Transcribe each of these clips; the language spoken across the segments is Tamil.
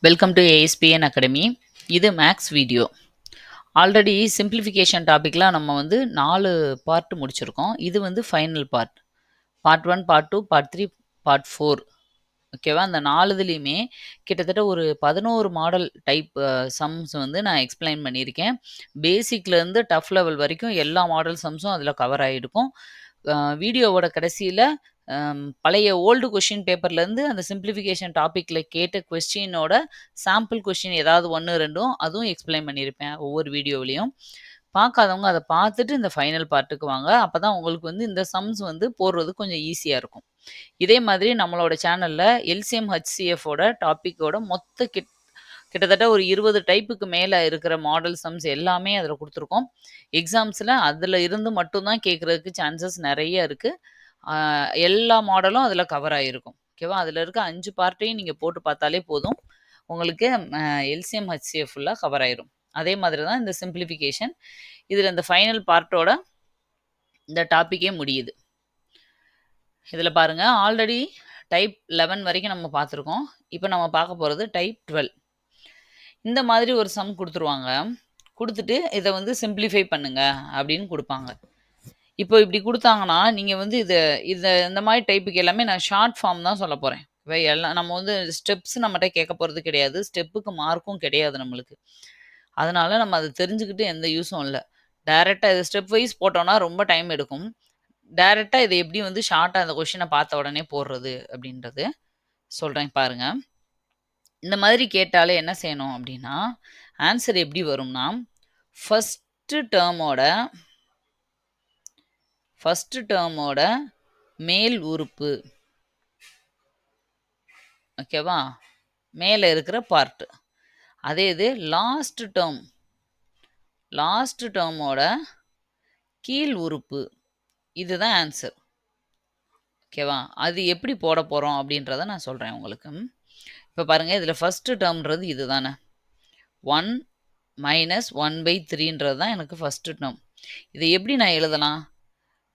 Welcome to ASPN academy. இது மேக்ஸ் வீடியோ. ஆல்ரெடி சிம்பிளிஃபிகேஷன் டாபிக்லாம் நம்ம வந்து 4 பார்ட் முடிச்சிருக்கோம். இது வந்து final part. Part 1, part 2, part 3, part 4. ஓகேவா? அந்த 4 இதுலயுமே கிட்டத்தட்ட ஒரு 11 மாடல் டைப் சம்ஸ் வந்து நான் எக்ஸ்பிளைன் பண்ணியிருக்கேன். பேசிக்லேருந்து டஃப் லெவல் வரைக்கும் எல்லா மாடல் சம்ஸும் அதில் கவர் ஆகிருக்கும். வீடியோவோட கடைசியில் பழைய ஓல்டு கொஷின் பேப்பர்லேருந்து அந்த சிம்பிளிஃபிகேஷன் டாப்பிக்கில் கேட்ட கொஸ்டினோட சாம்பிள் கொஸ்டின் ஏதாவது 1, 2 அதுவும் எக்ஸ்பிளைன் பண்ணியிருப்பேன் ஒவ்வொரு வீடியோவிலையும். பார்க்காதவங்க அதை பார்த்துட்டு இந்த ஃபைனல் பார்ட்டுக்கு வாங்க. அப்போ தான் உங்களுக்கு வந்து இந்த சம்ஸ் வந்து போடுறது கொஞ்சம் ஈஸியாக இருக்கும். இதே மாதிரி நம்மளோட சேனலில் எல்சிஎம் ஹெச்சிஎஃபோட டாப்பிக்கோட மொத்த கிட்டத்தட்ட ஒரு 20 டைப்புக்கு மேலே இருக்கிற மாடல் சம்ஸ் எல்லாமே அதில் கொடுத்துருக்கோம். எக்ஸாம்ஸில் அதில் இருந்து மட்டும்தான் கேட்குறதுக்கு சான்சஸ் நிறைய இருக்குது. எல்லா மாடலும் அதில் கவர் ஆகிருக்கும். ஓகேவா? அதில் இருக்க 5 பார்ட்டையும் நீங்கள் போட்டு பார்த்தாலே போதும், உங்களுக்கு எல்சிஎம் ஹெச்சிஎஃப் ஃபுல்லாக கவர் ஆயிரும். அதே மாதிரி தான் இந்த சிம்பிளிஃபிகேஷன். இதில் இந்த ஃபைனல் பார்ட்டோட இந்த டாப்பிக்கே முடியுது. இதில் பாருங்கள், ஆல்ரெடி டைப் 11 வரைக்கும் நம்ம பார்த்துருக்கோம். இப்போ நம்ம பார்க்க போகிறது டைப் 12. இந்த மாதிரி ஒரு சம் கொடுத்துருவாங்க. கொடுத்துட்டு இதை வந்து சிம்பிளிஃபை பண்ணுங்க அப்படின்னு கொடுப்பாங்க. இப்போ இப்படி கொடுத்தாங்கன்னா நீங்கள் வந்து இந்த மாதிரி டைப்புக்கு எல்லாமே நான் ஷார்ட் ஃபார்ம் தான் சொல்ல போகிறேன். எல்லாம் நம்ம வந்து ஸ்டெப்ஸ் நம்மகிட்ட கேட்க போகிறது கிடையாது. ஸ்டெப்புக்கு மார்க்கும் கிடையாது நம்மளுக்கு. அதனால நம்ம அதை தெரிஞ்சுக்கிட்டு எந்த யூஸும் இல்லை. டைரெக்டாக இது ஸ்டெப் வைஸ் போட்டோம்னா ரொம்ப டைம் எடுக்கும். டைரெக்டாக இதை எப்படி வந்து ஷார்ட்டாக அந்த கொஷினை பார்த்த உடனே போடுறது அப்படின்றது சொல்கிறேன் பாருங்க. இந்த மாதிரி கேட்டாலே என்ன செய்யணும் அப்படின்னா, ஆன்சர் எப்படி வரும்னா, ஃபஸ்ட்டு டேர்மோட மேல் உறுப்பு, ஓகேவா, மேலே இருக்கிற பார்ட்டு. அதே இது லாஸ்ட் டேர்மோட கீழ் உறுப்பு. இதுதான் ஆன்சர். ஓகேவா? அது எப்படி போட போகிறோம் அப்படின்றத நான் சொல்கிறேன் உங்களுக்கு. இப்போ பாருங்கள், இதில் ஃபஸ்ட்டு டேர்ம்ன்றது இது தானே, 1 மைனஸ் 1/3ன்றது தான் எனக்கு ஃபஸ்ட்டு டேர்ம். இதை எப்படி நான் எழுதலாம்?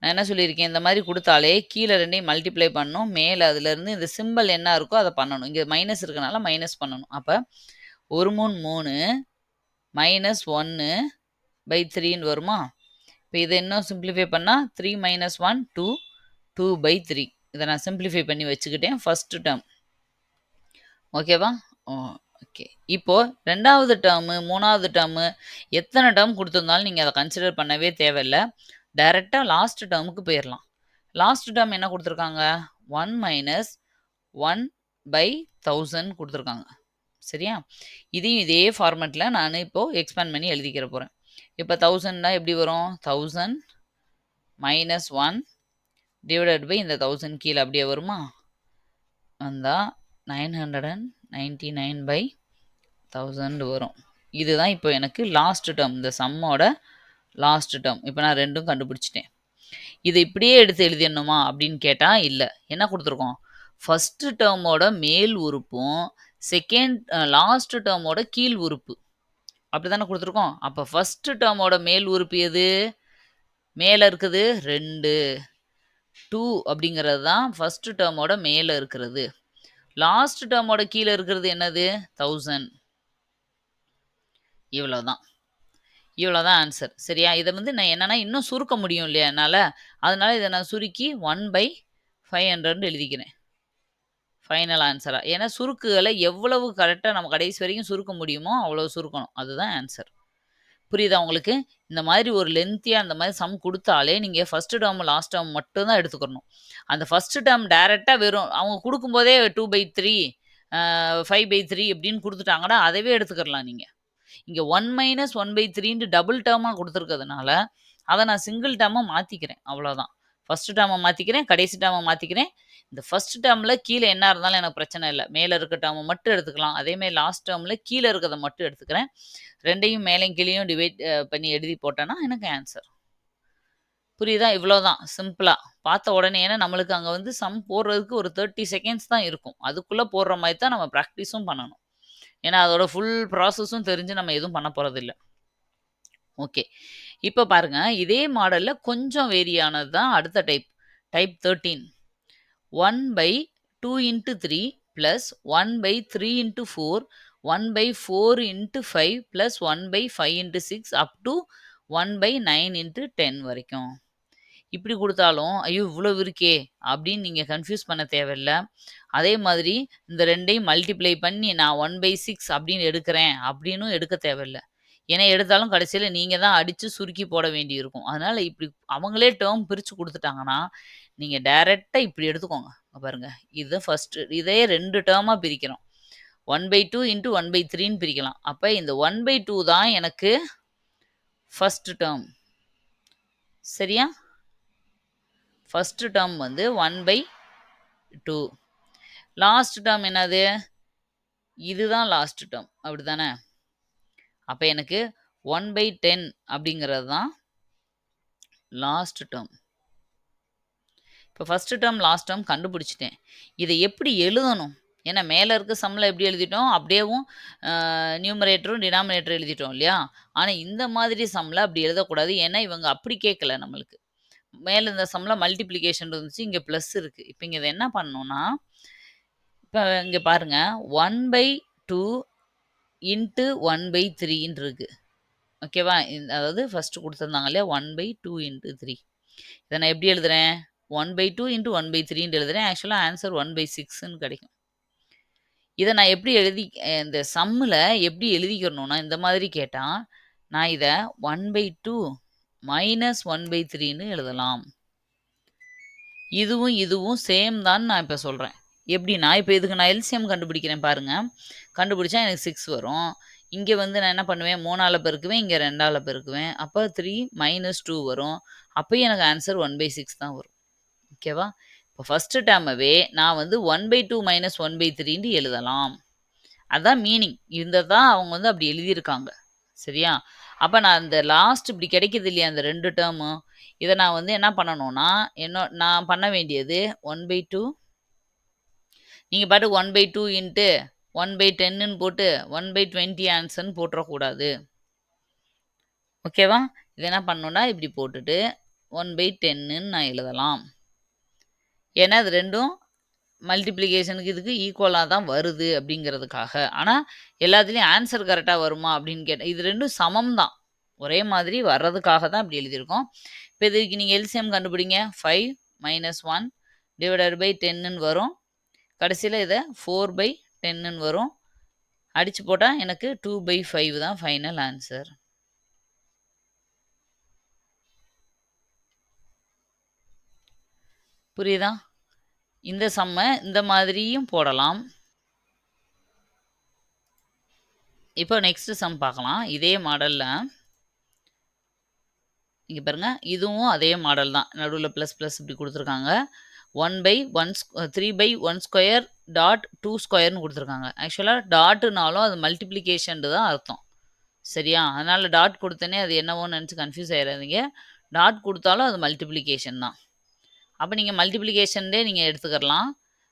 நான் என்ன சொல்லியிருக்கேன், இந்த மாதிரி கொடுத்தாலே கீழே ரெண்டையும் மல்டிப்ளை பண்ணணும், மேலே அதுலேருந்து இந்த சிம்பிள் என்ன இருக்கோ அதை பண்ணணும். இங்கே மைனஸ் இருக்கனால மைனஸ் பண்ணணும். அப்போ 1 3 மைனஸ் 1/3 வருமா? இப்போ இதை இன்னும் சிம்பிளிஃபை பண்ணால் 3 - 1 2 2/3. இதை நான் சிம்பிளிஃபை பண்ணி வச்சுக்கிட்டேன் ஃபஸ்ட்டு டேர்ம். ஓகேவா? ஓகே. இப்போது ரெண்டாவது டேர்மு, மூணாவது டேர்மு, எத்தனை டேர்ம் கொடுத்துருந்தாலும் நீங்கள் அதை கன்சிடர் பண்ணவே தேவையில்லை. டைரெக்டாக லாஸ்ட் டேர்முக்கு போயிடலாம். லாஸ்ட் டேர்ம் என்ன கொடுத்துருக்காங்க? 1 - 1/1000 கொடுத்துருக்காங்க. சரியா? இதையும் இதே ஃபார்மேட்டில் நான் இப்போது எக்ஸ்பேண்ட் பண்ணி எழுதிக்கிற போகிறேன். இப்போ 1000னா எப்படி வரும்? 1000 - 1 டிவைடட் பை இந்த 1000 கீழே அப்படியே வருமா? வந்தால் 999/1000 வரும். இதுதான் இப்போ எனக்கு லாஸ்ட் டேர்ம், இந்த சம்மோட லாஸ்ட் டேர்ம். இப்போ நான் ரெண்டும் கண்டுபிடிச்சிட்டேன். இதை இப்படியே எடுத்து எழுதிடணுமா அப்படின்னு கேட்டால் இல்லை. என்ன கொடுத்துருக்கோம்? ஃபஸ்ட்டு டேர்மோட மேல் உறுப்பும் லாஸ்ட் டேர்மோட கீழ் உறுப்பு அப்படி தானே கொடுத்துருக்கோம். அப்போ ஃபஸ்ட்டு டேர்மோட மேல் உறுப்பு எது? மேலே இருக்குது 2, 2 அப்படிங்கிறது தான் ஃபஸ்ட்டு டேர்மோட மேலே இருக்கிறது. லாஸ்ட் டேர்மோட கீழே இருக்கிறது என்னது? 1000. இவ்வளோதான் ஆன்சர். சரியா? இதை வந்து நான் என்னன்னா இன்னும் சுருக்க முடியும் இல்லையா என்னால், அதனால இதை நான் சுருக்கி 1/500 எழுதிக்கிறேன் ஃபைனல் ஆன்சராக. ஏன்னா சுருக்குகளை எவ்வளவு கரெக்டாக நம்ம கடைசி வரைக்கும் சுருக்க முடியுமோ அவ்வளோ சுருக்கணும். அதுதான் ஆன்சர். புரியுதா உங்களுக்கு? இந்த மாதிரி ஒரு லென்த்தியாக அந்த மாதிரி சம் கொடுத்தாலே நீங்கள் ஃபஸ்ட்டு டேர்ம் லாஸ்ட் டேர்ம் மட்டும்தான் எடுத்துக்கணும். அந்த ஃபஸ்ட்டு டேர்ம் டைரெக்டாக வெறும் அவங்க கொடுக்கும்போதே 2/3 5/3 அப்படின்னு கொடுத்துட்டாங்கன்னா அதவே எடுத்துக்கலாம் நீங்கள். இங்கே 1 - 1/3 டபுள் டேர்மாக கொடுத்துருக்கிறதுனால அதை நான் சிங்கிள் டேர்மாக மாற்றிக்கிறேன். அவ்வளோதான். ஃபஸ்ட்டு டேர்மை மாற்றிக்கிறேன், கடைசி டேர்மை மாற்றிக்கிறேன். இந்த ஃபஸ்ட் டேர்மில் கீழே என்ன இருந்தாலும் எனக்கு பிரச்சனை இல்லை. மேலே இருக்க டேர்மை மட்டும் எடுத்துக்கலாம். அதேமாதிரி லாஸ்ட் டேர்மில் கீழே இருக்கிறத மட்டும் எடுத்துக்கிறேன். ரெண்டையும் மேலேயும் கீழேயும் டிவைட் பண்ணி எழுதி போட்டேன்னா எனக்கு ஆன்சர். புரியுதா? இவ்வளோதான் சிம்பிளாக பார்த்த உடனே. ஏன்னா நம்மளுக்கு அங்கே வந்து சம் போடுறதுக்கு ஒரு 30 செகண்ட்ஸ் தான் இருக்கும். அதுக்குள்ளே போடுற மாதிரி தான் நம்ம ப்ராக்டிஸும் பண்ணணும். ஏன்னா அதோட ஃபுல் ப்ராசஸும் தெரிஞ்சு நம்ம எதுவும் பண்ண போகிறதில்ல. ஓகே. இப்போ பாருங்கள், இதே மாடலில் கொஞ்சம் வேரியானது தான் அடுத்த type 13. 1/2 × 3 + 1/3 × 4 1/4 into 5 plus 1/5 into 6 up to 1/9 into 10 வரைக்கும். இப்படி குடுத்தாலும், ஐயோ! இவ்வளவு இருக்கே! அப்படின்னு நீங்க கன்ஃப்யூஸ் பண்ண தேவையில்ல. அதே மாதிரி இந்த 2யும் மல்டிப்ளை பண்ணி நான் 1/6 அப்படின்னு எடுக்கிறேன் அப்படின்னும் எடுக்க தேவையில்ல. ஏன்னா எடுத்தாலும் கடைசியில நீங்க தான் அடிச்சு சுருக்கி போட வேண்டியிருக்கும். அதனால இப்படி அவங்களே டெர்ம் பிரிச்சு குடுத்துட்டாங்கன்னா, நீங்க டைரக்ட்டா இப்படி எடுத்துக்கோங்க. இங்க பாருங்க. இது ஃபர்ஸ்ட்டு. இதே 2 டெர்மா பிரிக்கிறோம். 1/2 இன்டு 1/3ன்னு பிரிக்கலாம். அப்ப இந்த 1/2 தான் எனக்கு ஃபர்ஸ்ட் டெர்ம். சரியா? ஃபர்ஸ்ட் டெர்ம் வந்து 1/2. லாஸ்ட் டெர்ம் என்னது? இதுதான் லாஸ்ட் டெர்ம். அப்படிதானே? அப்ப எனக்கு 1/10 அப்படிங்கிறது தான் லாஸ்ட் டெர்ம். இப்போ ஃபர்ஸ்ட் டேர்ம், லாஸ்ட் டேர்ம் கண்டுபிடிச்சிட்டேன். இதை எப்படி எழுதணும்? ஏன்னா மேலே இருக்க சம்மில் எப்படி எழுதிட்டோம்? அப்படியேவும் நியூமரேட்டரும் டினாமினேட்டரும் எழுதிட்டோம் இல்லையா? ஆனால் இந்த மாதிரி சம்மில் அப்படி எழுதக்கூடாது. ஏன்னா இவங்க அப்படி கேட்கல நம்மளுக்கு. மேலே இந்த சம்மில் மல்டிப்ளிகேஷன் இருந்துச்சு, இங்கே ப்ளஸ் இருக்குது. இப்போ இங்கே இதை என்ன பண்ணணும்னா, இப்போ இங்கே பாருங்கள் 1/2 இன்ட்டு 1/3ன்னு இருக்கு. ஓகேவா? அதாவது ஃபஸ்ட்டு கொடுத்துருந்தாங்க இல்லையா 1/2 இன்ட்டு 3. இதை நான் எப்படி எழுதுறேன்? 1/2 இன்ட்டு 1/3ன்னு எழுதுறேன். ஆக்சுவலாக ஆன்சர் 1/6ன்னு கிடைக்கும். இதை நான் எப்படி இந்த சம்மில் எப்படி எழுதிக்கிறணும்னா, இந்த மாதிரி கேட்டால் நான் இதை 1/2 மைனஸ் 1/3ன்னு எழுதலாம். இதுவும் இதுவும் சேம் தான் நான் இப்போ சொல்கிறேன். எப்படின்னா, இப்போ இதுக்கு நான் எல்சிஎம் கண்டுபிடிக்கிறேன் பாருங்க. கண்டுபிடிச்சா எனக்கு 6 வரும். இங்கே வந்து நான் என்ன பண்ணுவேன், 3ஆல பெருக்குவேன், இங்கே 2ஆல பெருக்குவேன். அப்போ 3 மைனஸ் 2 வரும். அப்போ எனக்கு ஆன்சர் 1/6 தான் வரும். ஓகேவா? இப்போ ஃபஸ்ட்டு டேர்மவே நான் வந்து 1/2 மைனஸ் 1/3ன்னு எழுதலாம். அதான் மீனிங். இந்த தான் அவங்க வந்து அப்படி எழுதியிருக்காங்க. சரியா? அப்போ நான் இந்த லாஸ்ட் இப்படி கிடைக்குது இல்லையா, அந்த 2 டேர்மும், இதை நான் வந்து என்ன பண்ணணும்னா, நான் பண்ண வேண்டியது 1/2 நீங்கள் பாட்டு 1/2 இன்ட்டு 1/10ன்னு போட்டு 1/20 ஆன்சர்ன்னு போட்டுறக்கூடாது. ஓகேவா? இதை என்ன பண்ணணும்னா இப்படி போட்டுட்டு 1/10ன்னு நான் எழுதலாம். ஏன்னா இது ரெண்டும் மல்டிப்ளிகேஷனுக்கு இதுக்கு ஈக்குவலாக தான் வருது அப்படிங்கிறதுக்காக. ஆனால் எல்லாத்துலேயும் ஆன்சர் கரெக்டாக வருமா அப்படின்னு கேட்டேன். இது ரெண்டும் சமம் தான், ஒரே மாதிரி வர்றதுக்காக தான் இப்படி எழுதியிருக்கோம். இப்போ இதுக்கு நீங்கள் எல்சிஎம் கண்டுபிடிங்க. 5 மைனஸ் 1 டிவைடட் பை 10ன்னு வரும். கடைசியில் இதை 4/10ன்னு வரும். அடித்து போட்டால் எனக்கு 2/5 தான் ஃபைனல் ஆன்சர். புரியுதா? இந்த சம்மை இந்த மாதிரியும் போடலாம். இப்போ நெக்ஸ்ட் சம் பார்க்கலாம். இதே மாடலில் இங்கே பாருங்க, இதுவும் அதே மாடல் தான். நடுவில் ப்ளஸ் ப்ளஸ் இப்படி கொடுத்துருக்காங்க. 3/1 ஸ்கொயர் டாட் 2 ஸ்கொயர்னு கொடுத்துருக்காங்க. ஆக்சுவலாக டாட்டுனாலும் அது மல்டிப்ளிகேஷன் தான் அர்த்தம். சரியா? அதனால் டாட் கொடுத்தனே அது என்னவோன்னு நினச்சி கன்ஃபியூஸ் ஆகிடாதீங்க. டாட் கொடுத்தாலும் அது மல்டிப்ளிகேஷன் தான். அப்போ நீங்கள் மல்டிப்ளிகேஷன்லேயே நீங்கள் எடுத்துக்கலாம்.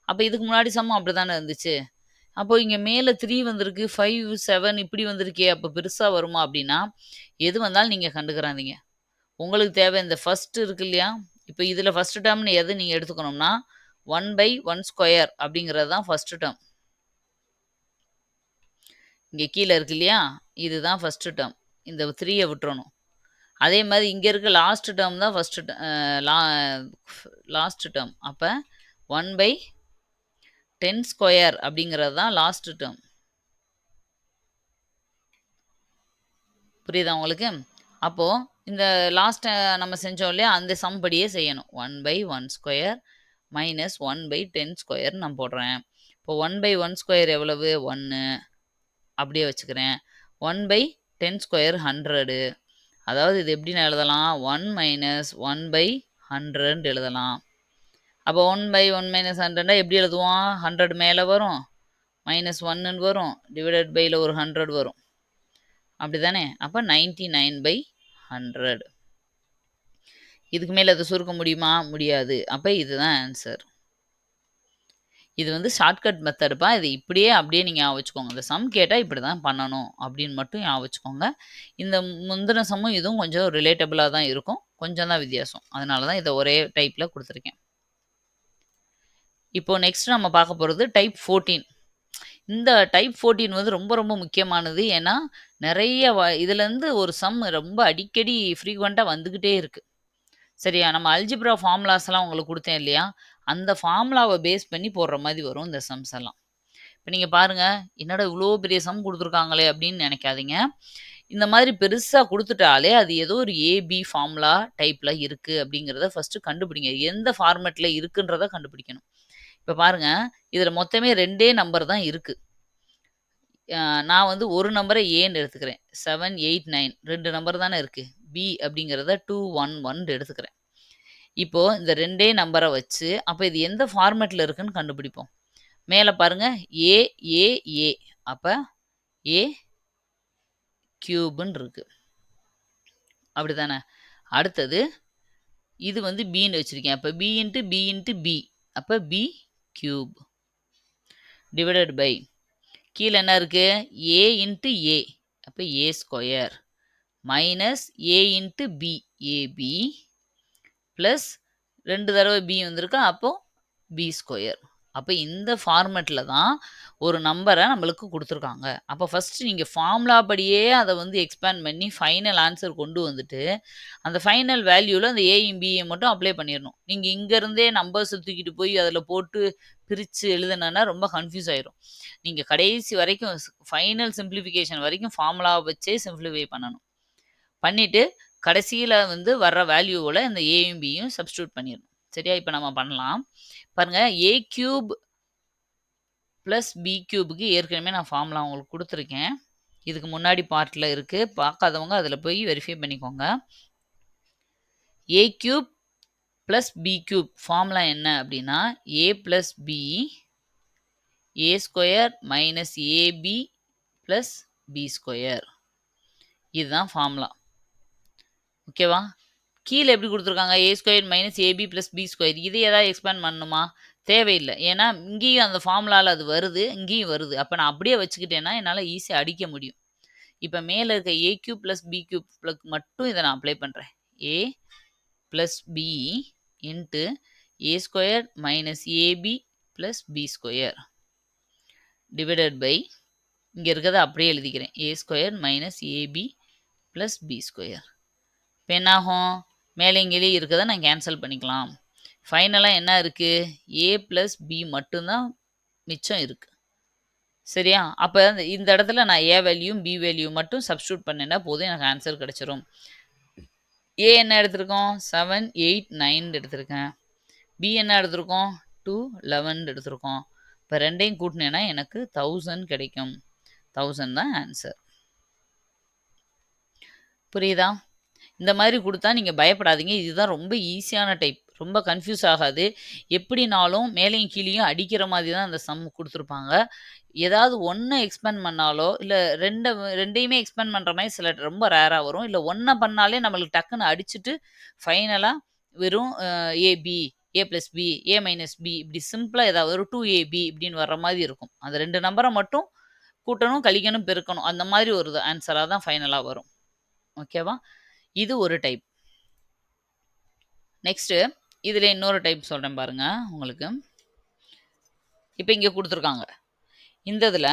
அப்போ இதுக்கு முன்னாடி சம்மும் அப்படி தானே இருந்துச்சு. அப்போது இங்கே மேலே 3 வந்திருக்கு, 5 7 இப்படி வந்திருக்கே, அப்போ பெருசாக வருமா அப்படின்னா, எது வந்தாலும் நீங்கள் கண்டுக்கிறாதீங்க. உங்களுக்கு தேவை இந்த ஃபர்ஸ்ட் இருக்கு இல்லையா? இப்போ இதில் ஃபர்ஸ்ட் டேர்ம்னு எது நீங்கள் எடுத்துக்கணும்னா 1/1 ஸ்கொயர் அப்படிங்கிறது தான் ஃபர்ஸ்ட் டேர்ம். இங்கே கீழே இருக்கு இல்லையா, இதுதான் ஃபர்ஸ்ட் டேர்ம். இந்த 3யை விட்டுறணும். அதே மாதிரி இங்கே இருக்க லாஸ்ட் டேர்ம் தான் ஃபர்ஸ்ட் லாஸ்ட் டேர்ம். அப்போ 1/10 ஸ்கொயர் அப்படிங்கிறது தான் லாஸ்ட் டேர்ம். புரியுதா உங்களுக்கு? அப்போது இந்த லாஸ்ட்டை நம்ம செஞ்சோம் இல்லையா, அந்த சம் படியே செய்யணும். 1/1 ஸ்கொயர் மைனஸ் 1/10 ஸ்கொயர் நான் போடுறேன். இப்போ 1/1 ஸ்கொயர் எவ்வளவு? 1. அப்படியே வச்சுக்கிறேன். 1/10 ஸ்கொயர் 100. அதாவது இது எப்படி நான் எழுதலாம்? 1 மைனஸ் 1/100 எழுதலாம். அப்போ 1/1 மைனஸ் 100 எப்படி எழுதுவோம்? 100 மேலே வரும், மைனஸ் 1ன்னு வரும், டிவைடட் பையில் ஒரு 100 வரும். அப்படி தானே? அப்போ 99/100. இதுக்கு மேலே அதை சுருக்க முடியுமா? முடியாது. அப்போ இதுதான் ஆன்சர். இது வந்து ஷார்ட்கட் மெத்தடுப்பா. இது இப்படியே அப்படியே நீங்கள் ஞாபகம் வச்சுக்கோங்க. இந்த சம் கேட்டால் இப்படி தான் பண்ணணும் அப்படின்னு மட்டும் ஞாபகம் வச்சுக்கோங்க. இந்த முந்தின சம்மும் இதுவும் கொஞ்சம் ரிலேட்டபிளாக தான் இருக்கும். கொஞ்சம் தான் வித்தியாசம். அதனால தான் இதை ஒரே டைப்பில் கொடுத்துருக்கேன். இப்போ நெக்ஸ்ட் நம்ம பார்க்க போகிறது டைப் 14. இந்த டைப் 14 வந்து ரொம்ப ரொம்ப முக்கியமானது. ஏன்னா, நெறைய இதுலேருந்து ஒரு சம் ரொம்ப அடிக்கடி ஃப்ரீக்வென்ட்டா வந்துகிட்டே இருக்கு. சரியா? நம்ம அல்ஜிப்ரா ஃபார்முலாஸ்லாம் உங்களுக்கு குடுத்தேன் இல்லையா? அந்த ஃபார்முலாவ பேஸ் பண்ணி போடுற மாரி வரும் இந்த சம்ஸ் எல்லாம். இப்ப நீங்க பாருங்க, என்னடா இவ்ளோ பெரிய சம் குடுத்துருக்காங்களே அப்படின்னு நெனைக்காதீங்க. இந்த மாதிரி பெருசா குடுத்துட்டாலே, அது ஏதோ ஒரு ஏபி ஃபார்முலா டைப்ல இருக்கு அப்படிங்கிறத ஃபர்ஸ்ட்டு கண்டுபிடிங்க. எந்த ஃபார்மேட்ல இருக்குன்றத கண்டுபிடிக்கணும். இப்ப பாருங்க, இதுல மொத்தமே 2 நம்பர் தான் இருக்கு. நான் வந்து ஒரு நம்பர ஏன்னு எடுத்துக்கிறேன். 7, 8, 9 2 நம்பர் தானே இருக்கு. பி அப்படிங்கிறத 2, 1, 1 எடுத்துக்கிறேன். இப்போ இந்த 2 நம்பர வச்சு, அப்ப இது எந்த ஃபார்மேட்ல இருக்குன்னு கண்டுபிடிப்போம். மேல பாருங்க ஏ, ஏ, ஏ. அப்ப ஏ கியூப்ன்னு இருக்கு. அப்படிதானே? அடுத்தது இது வந்து பின்னு வச்சிருக்கேன். அப்ப b into b into b. அப்ப பி கியூப் டிவைடட் பை கீழ என்ன இருக்கு? A into a. அப்ப a square minus a into b ab plus 2 தடவை பி வந்திருக்கா அப்போ பி ஸ்கொயர். அப்போ இந்த ஃபார்மேட்டில் தான் ஒரு நம்பரை நம்மளுக்கு கொடுத்துருக்காங்க. அப்போ ஃபஸ்ட்டு நீங்கள் ஃபார்முலா படியே அதை வந்து எக்ஸ்பேண்ட் பண்ணி ஃபைனல் ஆன்சர் கொண்டு வந்துட்டு அந்த ஃபைனல் வேல்யூவில் அந்த ஏயும் பியும் மட்டும் அப்ளை பண்ணிடணும். நீங்கள் இங்கேருந்தே நம்பர்ஸை தூக்கிட்டு போய் அதில் போட்டு பிரித்து எழுதுனா ரொம்ப கன்ஃபியூஸ் ஆயிரும். நீங்கள் கடைசி வரைக்கும் ஃபைனல் சிம்பிளிஃபிகேஷன் வரைக்கும் ஃபார்முலாவை வச்சே சிம்பிளிஃபை பண்ணணும். பண்ணிவிட்டு கடைசியில் வந்து வர்ற வேல்யூவில் இந்த ஏயும் பியும் சப்ஸ்டியூட் பண்ணிடணும். சரியா? இப்போ நம்ம பண்ணலாம். பாருங்க ஏ கியூப் ப்ளஸ் பி கியூபுக்கு ஏற்கனவே நான் ஃபார்முலா உங்களுக்கு கொடுத்துருக்கேன். இதுக்கு முன்னாடி பார்ட்டில் இருக்குது. பார்க்காதவங்க அதில் போய் வெரிஃபை பண்ணிக்கோங்க. A cube plus b cube formula என்ன அப்படின்னா a plus b a square minus ab plus b square. இதுதான் ஃபார்முலா. ஓகேவா? கீழே எப்படி கொடுத்துருக்காங்க? A square minus ab plus b square. இது ஏதாவது எக்ஸ்பேண்ட் பண்ணணுமா? தேவையில்லை. ஏன்னா இங்கேயும் அந்த ஃபார்முலாவில் அது வருது, இங்கேயும் வருது. அப்போ நான் அப்படியே வச்சுக்கிட்டேன்னா என்னால் ஈஸியாக அடிக்க முடியும். இப்போ மேலே இருக்க a cube plus b cube plus மட்டும் இதை நான் அப்ளை பண்ணுறேன். A plus b into a square minus ab plus b square divided by இங்கே இருக்கிறத அப்படியே எழுதிக்கிறேன். A square minus ab plus b square. இப்போ என்னாகும்? மேலே இங்கேயே இருக்கிறத நான் கேன்சல் பண்ணிக்கலாம். ஃபைனலாக என்ன இருக்குது? ஏ ப்ளஸ் பி மட்டும்தான் மிச்சம் இருக்குது. சரியா? அப்போ இந்த இடத்துல நான் ஏ வேல்யூம் பி வேல்யூ மட்டும் சப்ஸ்டியூட் பண்ணேன்னா போதும், எனக்கு ஆன்சர் கிடச்சிரும். ஏ என்ன எடுத்திருக்கோம்? 7, 8, 9 எடுத்திருக்கேன். பி என்ன எடுத்திருக்கோம்? 2, 11 எடுத்திருக்கோம். இப்போ ரெண்டையும் கூட்டினேன்னா எனக்கு 1000 கிடைக்கும். 1000 தான் ஆன்சர். புரியுதா? இந்த மாதிரி கொடுத்தா நீங்கள் பயப்படாதீங்க. இதுதான் ரொம்ப ஈஸியான டைப். ரொம்ப கன்ஃபியூஸ் ஆகாது. எப்படினாலும் மேலேயும் கீழேயும் அடிக்கிற மாதிரி தான் அந்த சம் கொடுத்துருப்பாங்க. ஏதாவது ஒன்றை எக்ஸ்பேண்ட் பண்ணாலோ இல்லை ரெண்டையுமே எக்ஸ்பேண்ட் பண்ணுற மாதிரி சில ரொம்ப ரேராக வரும். இல்லை ஒன்றை பண்ணாலே நம்மளுக்கு டக்குன்னு அடிச்சுட்டு ஃபைனலாக வெறும் ஏபி ஏ ப்ளஸ் பி ஏ மைனஸ் பி இப்படி சிம்பிளாக ஏதாவது ஒரு 2ab இப்படின்னு வர்ற மாதிரி இருக்கும். அந்த 2 நம்பரை மட்டும் கூட்டணும், கழிக்கணும், பெருக்கணும். அந்த மாதிரி ஒரு ஆன்சராக தான் ஃபைனலாக வரும். ஓகேவா? இது ஒரு டைப். நெக்ஸ்ட்டு இதில் இன்னொரு டைப் சொல்கிறேன் பாருங்க உங்களுக்கு. இப்போ இங்கே கொடுத்துருக்காங்க. இந்த இதில்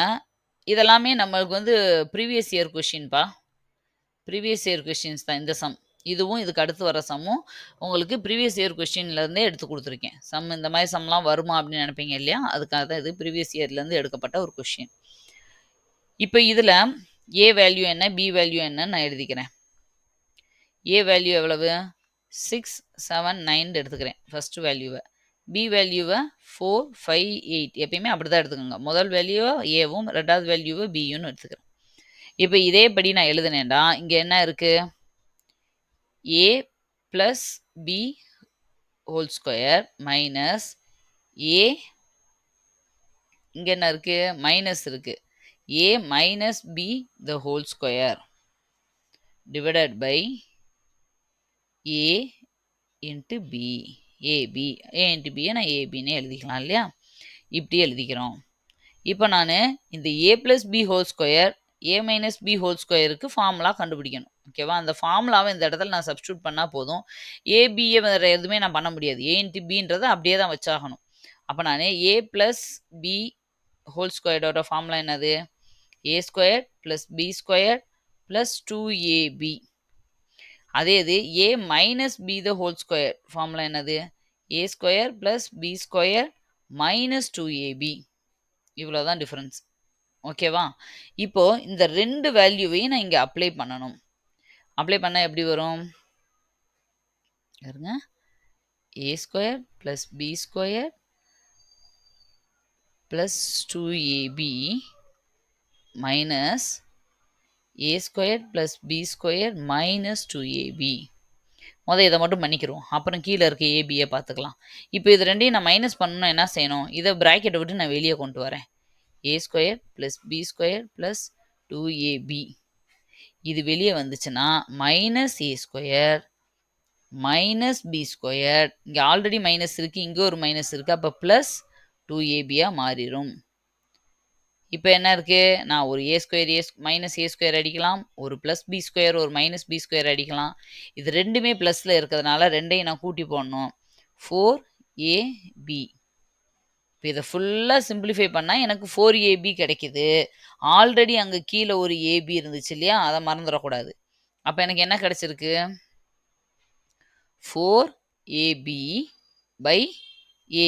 இதெல்லாமே நம்மளுக்கு வந்து ப்ரீவியஸ் இயர் கொஷின்ப்பா. ப்ரீவியஸ் இயர் கொஷின்ஸ் தான் இந்த சம். இதுவும் இதுக்கு அடுத்து வர சம்மும் உங்களுக்கு ப்ரீவியஸ் இயர் கொஷின்லேருந்தே எடுத்து கொடுத்துருக்கேன். சம் இந்த மாதிரி சம்லாம் வருமா அப்படின்னு நினைப்பீங்க இல்லையா? அதுக்காக தான் இது ப்ரீவியஸ் இயர்லேருந்து எடுக்கப்பட்ட ஒரு கொஷின். இப்போ இதில் ஏ வேல்யூ என்ன, பி வேல்யூ என்னன்னு நான் எழுதிக்கிறேன். ஏ வேல்யூ எவ்வளவு? 6, 7, 9 எடுத்துக்கிறேன் ஃபர்ஸ்ட் வேல்யூவை. பி வேல்யூவை 4, 5, 8 எப்பயுமே அப்படி தான் எடுத்துக்கோங்க. முதல் வேல்யூவை ஏவும் ரெண்டாவது வேல்யூவை பியுன்னு எடுத்துக்கிறேன். இப்போ இதே படி நான் எழுதுனேன்டா இங்கே என்ன இருக்குது? A plus b whole square minus a இங்கே என்ன இருக்குது? மைனஸ் இருக்குது. A minus b the whole square divided by a into b ab. A into பியை நான் ஏபின்னு எழுதிக்கலாம் இல்லையா? இப்படி எழுதிக்கிறோம். இப்போ நான் இந்த ஏ ப்ளஸ் பி ஹோல் ஸ்கொயர் ஏ மைனஸ் பி ஹோல் ஸ்கொயருக்கு ஃபார்முலா கண்டுபிடிக்கணும். ஓகேவா? அந்த ஃபார்முலாவை இந்த இடத்துல நான் சப்ஸ்டியூட் பண்ணால் போதும். ஏபியை வேறு எதுவுமே நான் பண்ண முடியாது. ஏ இன்ட்டு பின்றதை அப்படியே தான் வச்சாகணும். அப்போ நான் ஏ ப்ளஸ் பி ஹோல் ஸ்கொயர்டோட ஃபார்முலா என்னது? a square plus b square plus 2ab. அதே இது a minus b the whole square formula என்னது? a square plus b square minus 2ab. இவ்வளோதான் டிஃபரன்ஸ். ஓகேவா? இப்போ இந்த ரெண்டு வேல்யூவையும் நான் இங்கே அப்ளை பண்ணணும். அப்ளை பண்ணால் எப்படி வரும்? இருங்க, a square plus b square plus 2ab minus a square plus b square minus 2ab. இதை மட்டும் பண்ணிக்கிறோம். அப்புறம் கீழே இருக்க ஏபியை பார்த்துக்கலாம். இப்போ இது ரெண்டையும் நான் மைனஸ் பண்ணணும்னா என்ன செய்யணும்? இதை ப்ராக்கெட்டை விட்டு நான் வெளியே கொண்டு வரேன். a square plus b square plus 2ab. இது வெளியே வந்துச்சுன்னா minus a square minus b square, இங்கே ஆல்ரெடி மைனஸ் இருக்குது, இங்கே ஒரு மைனஸ் இருக்குது, அப்போ ப்ளஸ் 2ab மாறிடும். இப்போ என்ன இருக்குது? நான் ஒரு a square minus a square அடிக்கலாம், ஒரு ப்ளஸ் b ஸ்கொயர் ஒரு மைனஸ் b ஸ்கொயர் அடிக்கலாம். இது ரெண்டுமே ப்ளஸில் இருக்கிறதுனால ரெண்டையும் நான் கூட்டி போடணும். 4ab. இப்போ இதை ஃபுல்லாக சிம்பிளிஃபை பண்ணால் எனக்கு 4ab கிடைக்குது. ஆல்ரெடி அங்கே கீழே ஒரு ab இருந்துச்சு இல்லையா, அதை மறந்துடக்கூடாது. அப்போ எனக்கு என்ன கிடச்சிருக்கு? 4ab by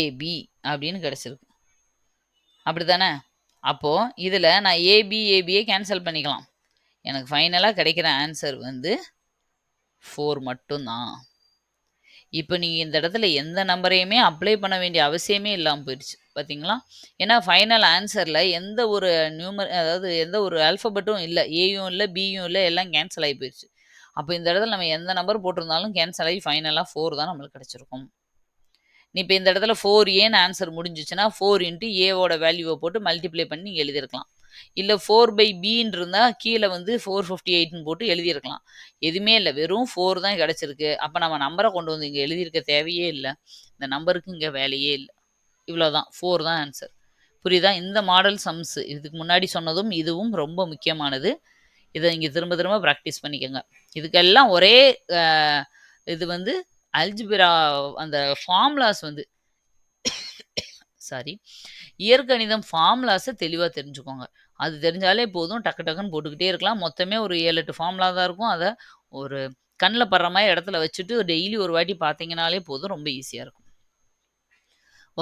ab அப்படின்னு கிடச்சிருக்கு. அப்படி தானே? அப்போது இதில் நான் ஏபிஏபியை கேன்சல் பண்ணிக்கலாம். எனக்கு ஃபைனலாக கிடைக்கிற ஆன்சர் வந்து 4 மட்டும்தான். இப்போ நீங்கள் இந்த இடத்துல எந்த நம்பரையுமே அப்ளை பண்ண வேண்டிய அவசியமே இல்லாமல் போயிடுச்சு. பார்த்தீங்களா? ஏன்னா ஃபைனல் ஆன்சரில் எந்த ஒரு அதாவது எந்த ஒரு ஆல்ஃபபெட்டும் இல்லை, ஏயும் இல்லை பியும் இல்லை, எல்லாம் கேன்சல் ஆகி போயிடுச்சு. அப்போ இந்த இடத்துல நம்ம எந்த நம்பர் போட்டிருந்தாலும் கேன்சல் ஆகி ஃபைனலாக 4 தான் நம்மளுக்கு கிடச்சிருக்கும். நீ இப்போ இந்த இடத்துல 4ஏன்னு ஆன்சர் முடிஞ்சிச்சுன்னா 4 இன்ட்டு ஏவோட வேல்யூவை போட்டு மல்டிப்ளை பண்ணி எழுதியிருக்கலாம். இல்லை 4/bன்னு இருந்தால் கீழே வந்து 458ன்னு போட்டு எழுதியிருக்கலாம். எதுவுமே இல்லை, வெறும் 4 தான் கிடச்சிருக்கு. அப்போ நம்ம நம்பரை கொண்டு வந்து இங்கே எழுதியிருக்க தேவையே இல்லை. இந்த நம்பருக்கு இங்கே வேலையே இல்லை. இவ்வளோதான், 4 தான் ஆன்சர். புரியுதா? இந்த மாடல் சம்ஸ் இதுக்கு முன்னாடி சொன்னதும் இதுவும் ரொம்ப முக்கியமானது. இதை இங்கே திரும்ப திரும்ப ப்ராக்டிஸ் பண்ணிக்கோங்க. இதுக்கெல்லாம் ஒரே இது வந்து அல்ஜிபிரா அந்த ஃபார்முலாஸ் வந்து சாரி இயற்கணிதம் ஃபார்முலாஸை தெளிவாக தெரிஞ்சுக்கோங்க. அது தெரிஞ்சாலே போதும், டக்கு டக்குன்னு போட்டுக்கிட்டே இருக்கலாம். மொத்தமே ஒரு 7-8 ஃபார்முலா தான் இருக்கும். அதை ஒரு கண்ணில் படுற மாதிரி இடத்துல வச்சுட்டு டெய்லி ஒரு வாட்டி பார்த்தீங்கனாலே போதும், ரொம்ப ஈஸியாக இருக்கும்.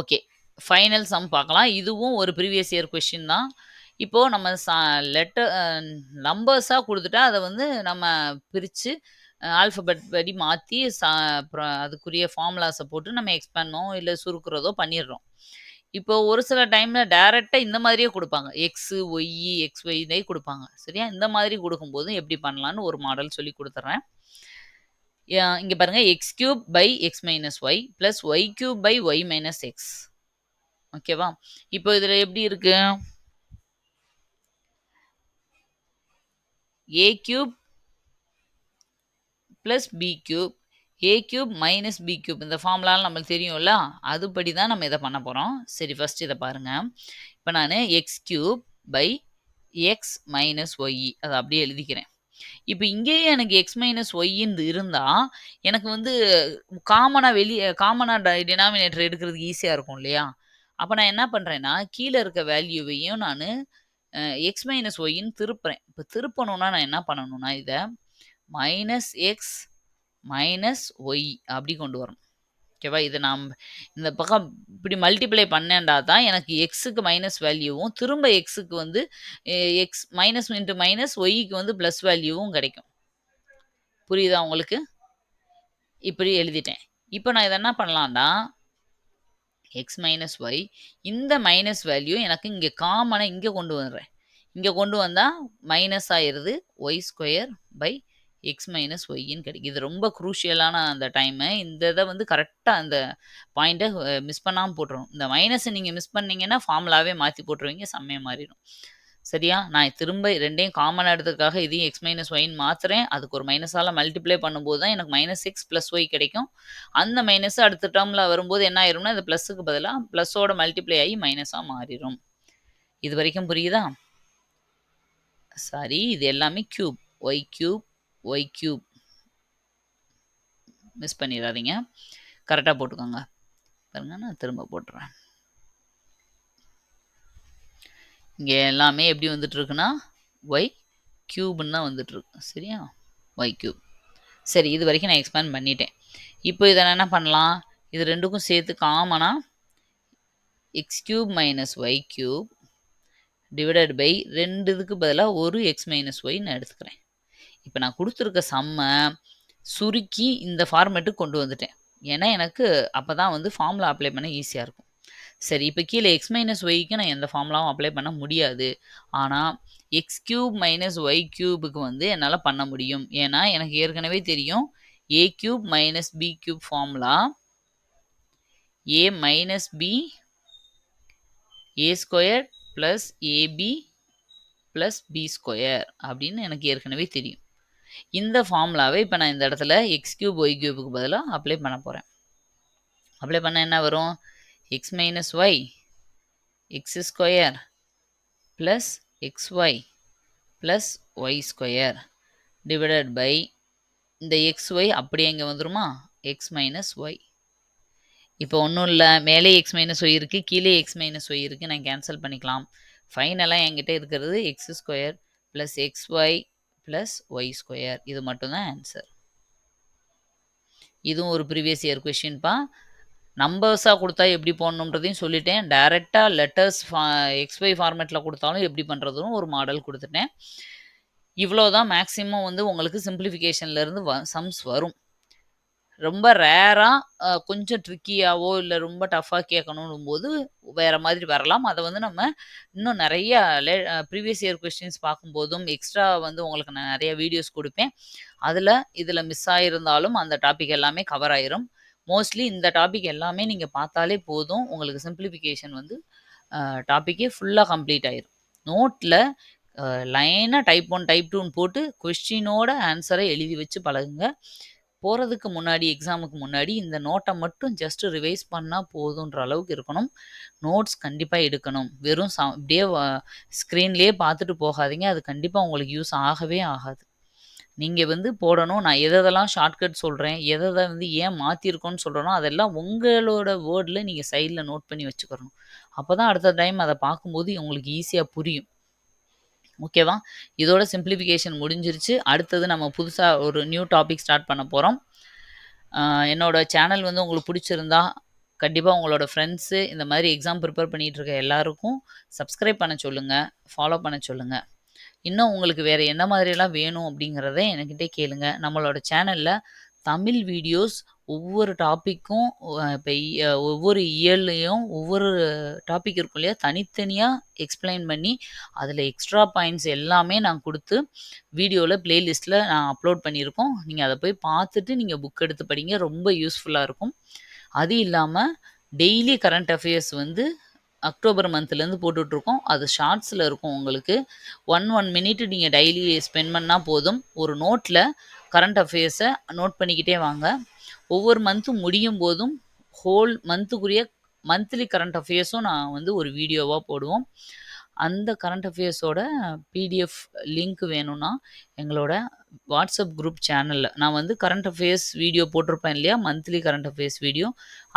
ஓகே, ஃபைனல் சம் பார்க்கலாம். இதுவும் ஒரு ப்ரீவியஸ் இயர் கொஷின் தான். இப்போது நம்ம லெட்டர் நம்பர்ஸாக கொடுத்துட்டா அதை வந்து நம்ம பிரித்து ஆல்ஃபபெட் படி மாற்றி அப்புறம் அதுக்குரிய ஃபார்முலாஸை போட்டு நம்ம எக்ஸ்பேண்டோ இல்லை சுருக்குறதோ பண்ணிடுறோம். இப்போ ஒரு சில டைமில் டைரெக்டாக இந்த மாதிரியே கொடுப்பாங்க. எக்ஸு ஒய் எக்ஸ்ஒய்னே கொடுப்பாங்க. சரியா? இந்த மாதிரி கொடுக்கும்போது எப்படி பண்ணலான்னு ஒரு மாடல் சொல்லி கொடுத்துட்றேன். இங்கே பாருங்கள், x cube by x minus y plus y cube by y minus x. ஓகேவா? இப்போ இதில் எப்படி இருக்கு? A cube plus b cube, a cube minus b cube, இந்த ஃபார்முலாலாம் நம்மளுக்கு தெரியும்ல, அதுபடி தான் நம்ம இதை பண்ண போகிறோம். சரி, ஃபஸ்ட் இதை பாருங்கள். இப்போ நான் x cube by x minus y அதை அப்படியே எழுதிக்கிறேன். இப்போ இங்கேயே எனக்கு எக்ஸ் மைனஸ் ஒய்ன்னு இருந்தால் எனக்கு வந்து காமனாக டினாமினேட்டர் எடுக்கிறதுக்கு ஈஸியாக இருக்கும் இல்லையா? அப்போ நான் என்ன பண்ணுறேன்னா, கீழே இருக்க வேல்யூவையும் நான் எக்ஸ் மைனஸ் ஒய்ன்னு திருப்புறேன். இப்போ திருப்பணும்னா நான் என்ன பண்ணணும்னா, இதை மைனஸ் எக்ஸ் மைனஸ் ஒய் அப்படி கொண்டு வரணும். ஓகேவா? இதை நான் இந்த பக்கம் இப்படி மல்டிப்ளை பண்ணேன்டா தான் எனக்கு எக்ஸுக்கு மைனஸ் வேல்யூவும் திரும்ப எக்ஸுக்கு வந்து எக்ஸ் மைனஸ் இன்ட்டு மைனஸ் ஒய்க்கு வந்து ப்ளஸ் வேல்யூவும் கிடைக்கும். புரியுதா உங்களுக்கு? இப்படி எழுதிட்டேன். இப்போ நான் இதை என்ன பண்ணலாம்டா, எக்ஸ் மைனஸ் ஒய் இந்த மைனஸ் வேல்யூ எனக்கு இங்கே காமனாக இங்கே கொண்டு வந்துடுறேன். இங்கே கொண்டு வந்தால் மைனஸ் ஆயிடுது, y square by x minus ஒய்ன்னு கிடைக்கும். இது ரொம்ப குரூஷியலான அந்த டைமு. இந்த இதை வந்து கரெக்டாக அந்த பாயிண்ட்டை மிஸ் பண்ணாமல் போட்டுரும். இந்த மைனஸை நீங்கள் மிஸ் பண்ணிங்கன்னா ஃபார்முலாவே மாற்றி போட்டுருவீங்க, செம்மையாக மாறிடும். சரியா? நான் திரும்ப ரெண்டையும் காமன் எடுத்ததுக்காக இதையும் எக்ஸ் மைனஸ் ஒய்ன்னு மாற்றுறேன். அதுக்கு ஒரு மைனஸால் மல்டிப்ளை பண்ணும்போது தான் எனக்கு மைனஸ் எக்ஸ் ப்ளஸ் ஒய் கிடைக்கும். அந்த மைனஸ் அடுத்த டேர்மில் வரும்போது என்ன ஆயிரும்னா, இந்த ப்ளஸுக்கு பதிலாக ப்ளஸோட மல்டிப்ளை ஆகி மைனஸாக மாறிடும். இது வரைக்கும் புரியுதா? சாரி, இது எல்லாமே cube. Y cube y cube miss பண்ணிடாதீங்க, கரெக்டாக போட்டுக்கோங்க. பாருங்க, நான் திரும்ப போட்டுறேன். இங்கே எல்லாமே எப்படி வந்துட்டுருக்குன்னா ஒய் க்யூப்னு தான் வந்துட்டுருக்கு. சரியா? Y cube. சரி, இது வரைக்கும் நான் எக்ஸ்பேண்ட் பண்ணிட்டேன். இப்போ இதை நான் என்ன பண்ணலாம்? இது ரெண்டுக்கும் சேர்த்து காமனா x cube minus y cube divided by 2 இதுக்கு பதிலாக ஒரு எக்ஸ் மைனஸ் ஒய் நான் எடுத்துக்கிறேன். இப்போ நான் கொடுத்துருக்க சம்மை சுருக்கி இந்த ஃபார்மேட்டுக்கு கொண்டு வந்துட்டேன். ஏன்னா எனக்கு அப்போ தான் வந்து ஃபார்முலா அப்ளை பண்ண ஈஸியாக இருக்கும். சரி, இப்போ கீழே எக்ஸ் மைனஸ் ஒய்க்கு நான் எந்த ஃபார்முலாவும் அப்ளை பண்ண முடியாது. ஆனால் எக்ஸ் கியூப் மைனஸ் ஒய் கியூபுக்கு வந்து என்னால் பண்ண முடியும். ஏன்னா எனக்கு ஏற்கனவே தெரியும் a cube minus b cube formula a minus b a square plus ab plus b square அப்படின்னு எனக்கு ஏற்கனவே தெரியும். இந்த ஃபார்முலாவை இப்போ நான் இந்த இடத்துல எக்ஸ் கியூப் ஒய் கியூபுக்கு பதிலாக அப்ளை பண்ண போகிறேன். அப்ளை பண்ண என்ன வரும்? X minus y x square plus x y plus y square divided by இந்த எக்ஸ் ஒய் அப்படியே இங்கே வந்துருமா? X minus y. இப்போ ஒன்றும் இல்லை, மேலே எக்ஸ் மைனஸ் ஒய் இருக்குது, கீழே எக்ஸ் மைனஸ் ஒய் இருக்குது, நான் கேன்சல் பண்ணிக்கலாம். ஃபைனலாக என்கிட்ட இருக்கிறது x square plus x y plus y square. இது மட்டும்தான் ஆன்சர். இதுவும் ஒரு ப்ரீவியஸ் இயர் கொஷின்ப்பா. நம்பர்ஸாக கொடுத்தா எப்படி போடணுன்றதையும் சொல்லிட்டேன். டைரெக்டாக லெட்டர்ஸ் எக்ஸ்ஒய் ஃபார்மேட்டில் கொடுத்தாலும் எப்படி பண்ணுறதுன்னு ஒரு மாடல் கொடுத்துட்டேன். இவ்வளோ தான் மேக்ஸிமம் வந்து உங்களுக்கு சிம்பிளிஃபிகேஷன்லேருந்து சம்ஸ் வரும். ரொம்ப ரேராக கொஞ்சம் ட்ரிக்கியாவோ இல்லை ரொம்ப டஃப்பாக கேட்கணும் போது வேறு மாதிரி வரலாம். அதை வந்து நம்ம இன்னும் நிறைய ப்ரீவியஸ் இயர் கொஸ்டின்ஸ் பார்க்கும்போதும் எக்ஸ்ட்ரா வந்து உங்களுக்கு நான் நிறைய வீடியோஸ் கொடுப்பேன். இதில் மிஸ் ஆகிருந்தாலும் அந்த டாபிக் எல்லாமே கவர் ஆயிரும். மோஸ்ட்லி இந்த டாபிக் எல்லாமே நீங்கள் பார்த்தாலே போதும், உங்களுக்கு சிம்பிளிஃபிகேஷன் வந்து டாப்பிக்கே ஃபுல்லாக கம்ப்ளீட் ஆயிரும். நோட்டில் லைனாக டைப் 1 டைப் 2ன்னு போட்டு கொஸ்டினோட ஆன்சரை எழுதி வச்சு பழகுங்க. போகிறதுக்கு முன்னாடி, எக்ஸாமுக்கு முன்னாடி இந்த நோட்டை மட்டும் ஜஸ்ட் ரிவைஸ் பண்ணால் போதுன்ற அளவுக்கு இருக்கணும். நோட்ஸ் கண்டிப்பாக எடுக்கணும். வெறும் அப்படியே ஸ்க்ரீன்லேயே பார்த்துட்டு போகாதீங்க. அது கண்டிப்பாக உங்களுக்கு யூஸ் ஆகவே ஆகாது. நீங்கள் வந்து போடணும். நான் எதெல்லாம் ஷார்ட்கட் சொல்கிறேன், எதை வந்து ஏன் மாற்றிருக்கோன்னு சொல்கிறேனோ அதெல்லாம் உங்களோட வேர்டில் நீங்கள் சைடில் நோட் பண்ணி வச்சுக்கிறணும். அப்போ தான் அடுத்த டைம் அதை பார்க்கும்போது உங்களுக்கு ஈஸியாக புரியும். ஓகேவா? இதோட சிம்பிளிஃபிகேஷன் முடிஞ்சிருச்சு. அடுத்தது நம்ம புதுசாக ஒரு நியூ டாபிக் ஸ்டார்ட் பண்ண போகிறோம். என்னோட சேனல் வந்து உங்களுக்கு பிடிச்சிருந்தா கண்டிப்பாக உங்களோட ஃப்ரெண்ட்ஸு இந்த மாதிரி எக்ஸாம் ப்ரிப்பேர் பண்ணிகிட்டு இருக்க எல்லாருக்கும் சப்ஸ்கிரைப் பண்ண சொல்லுங்கள், ஃபாலோ பண்ண சொல்லுங்கள். இன்னும் உங்களுக்கு வேறு என்ன மாதிரியெல்லாம் வேணும் அப்படிங்கிறத என்கிட்ட கேளுங்க. நம்மளோட சேனலில் தமிழ் வீடியோஸ் ஒவ்வொரு டாப்பிக்கும் இப்போ ஒவ்வொரு இயர்லேயும் ஒவ்வொரு டாபிக் இருக்கும் இல்லையா, தனித்தனியாக எக்ஸ்பிளைன் பண்ணி அதில் எக்ஸ்ட்ரா பாயிண்ட்ஸ் எல்லாமே நான் கொடுத்து வீடியோவில் ப்ளேலிஸ்ட்டில் நான் அப்லோட் பண்ணியிருக்கோம். நீங்கள் அதை போய் பார்த்துட்டு நீங்கள் புக் எடுத்து படிங்க, ரொம்ப யூஸ்ஃபுல்லாக இருக்கும். அது இல்லாமல் டெய்லி கரண்ட் அஃபேர்ஸ் வந்து அக்டோபர் மந்த்லேருந்து போட்டுட்ருக்கோம். அது ஷார்ட்ஸில் இருக்கும் உங்களுக்கு. 1 மினிட் நீங்கள் டெய்லி ஸ்பெண்ட் பண்ணால் போதும். ஒரு நோட்டில் கரண்ட் அஃபேர்ஸை நோட் பண்ணிக்கிட்டே வாங்க. ஒவ்வொரு மந்த்தும் முடியும் போதும் ஹோல் மந்த்துக்குரிய மந்த்லி கரண்ட் அஃபேர்ஸும் நான் வந்து ஒரு வீடியோவாக போடுவோம். அந்த கரண்ட் அஃபேர்ஸோட பிடிஎஃப் லிங்க் வேணும்னா எங்களோட வாட்ஸ்அப் குரூப் சேனலில் நான் வந்து கரண்ட் அஃபேர்ஸ் வீடியோ போட்டிருப்பேன் இல்லையா, மந்த்லி கரண்ட் அஃபேர்ஸ் வீடியோ,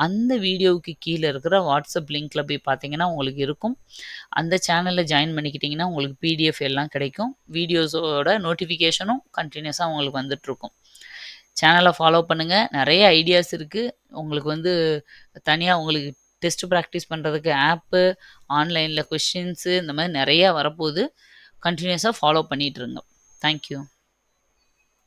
அந்த வீடியோவுக்கு கீழே இருக்கிற வாட்ஸ்அப் லிங்க்கில் போய் பார்த்தீங்கன்னா உங்களுக்கு இருக்கும். அந்த சேனலில் ஜாயின் பண்ணிக்கிட்டிங்கன்னா உங்களுக்கு பிடிஎஃப் எல்லாம் கிடைக்கும். வீடியோஸோட நோட்டிஃபிகேஷனும் கண்டினியூஸாக உங்களுக்கு வந்துட்டுருக்கும். சேனலை ஃபாலோ பண்ணுங்கள். நிறைய ஐடியாஸ் இருக்குது. உங்களுக்கு வந்து தனியாக உங்களுக்கு டெஸ்ட் ப்ராக்டிஸ் பண்ணுறதுக்கு ஆப்பு, ஆன்லைனில் கொஷின்ஸு இந்த மாதிரி நிறையா வரப்போகுது. கண்டினியூஸாக ஃபாலோ பண்ணிகிட்ருங்க. தேங்க்யூ.